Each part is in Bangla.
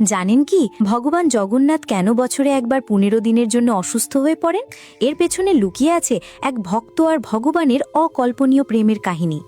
জানেন কি ভগবান জগন্নাথ কেন বছরে একবার 15 দিনের জন্য অসুস্থ হয়ে পড়েন? এর পেছনে লুকিয়ে আছে এক ভক্ত আর ভগবানের অকল্পনীয় প্রেমের কাহিনী।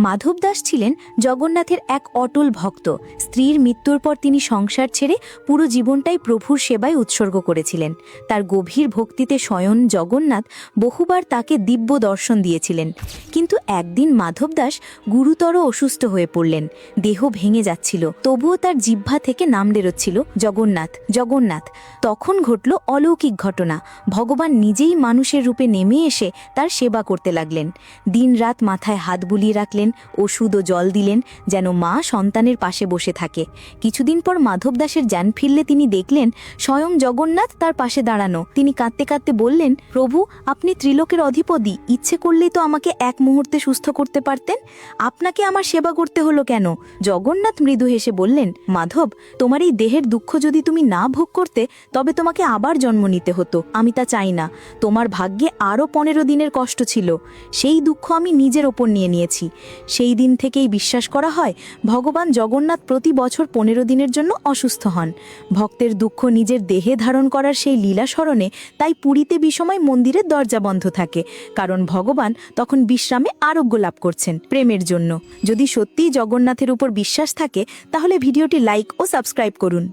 মাধব দাস ছিলেন জগন্নাথের এক অটল ভক্ত। স্ত্রীর মৃত্যুর পর তিনি সংসার ছেড়ে পুরো জীবনটাই প্রভুর সেবায় উৎসর্গ করেছিলেন। তার গভীর ভক্তিতে স্বয়ং জগন্নাথ বহুবার তাকে দিব্য দর্শন দিয়েছিলেন। কিন্তু একদিন মাধব দাস গুরুতর অসুস্থ হয়ে পড়লেন। দেহ ভেঙে যাচ্ছিল, তবুও তার জিহ্বা থেকে নাম বেরোচ্ছিল জগন্নাথ জগন্নাথ। তখন ঘটল অলৌকিক ঘটনা। ভগবান নিজেই মানুষের রূপে নেমে এসে তার সেবা করতে লাগলেন। দিনরাত মাথায় হাত বুলিয়ে রাখলেন, ওষুধ ও জল দিলেন, যেন মা সন্তানের পাশে বসে থাকে। কিছুদিন পর মাধব দাসের জ্ঞান ফিরলে তিনি দেখলেন স্বয়ং জগন্নাথ তার পাশে দাঁড়ানো। তিনি কাঁদতে কাঁদতে বললেন, প্রভু, আপনি ত্রিলোকের অধিপতি, ইচ্ছে করলেই তো আমাকে এক মুহূর্তে সুস্থ করতে পারতেন। আপনাকে আমার সেবা করতে হলো কেন? জগন্নাথ মৃদু হেসে বললেন, মাধব, তোমার এই দেহের দুঃখ যদি তুমি না ভোগ করতে তবে তোমাকে আবার জন্ম নিতে হতো। আমি তা চাই না। তোমার ভাগ্যে আরও 15 দিনের কষ্ট ছিল, সেই দুঃখ আমি নিজের ওপর নিয়ে নিয়েছি। সেই দিন থেকেই বিশ্বাস করা হয় ভগবান জগন্নাথ প্রতি বছর 15 দিনের জন্য অসুস্থ হন। ভক্তের দুঃখ নিজের দেহে ধারণ করার সেই লীলা স্মরণে তাই পুরীতে বিষময় মন্দিরের দরজা বন্ধ থাকে, কারণ ভগবান তখন বিশ্রামে আরোগ্য লাভ করছেন প্রেমের জন্য। যদি সত্যিই জগন্নাথের উপর বিশ্বাস থাকে তাহলে ভিডিওটি লাইক ও সাবস্ক্রাইব করুন।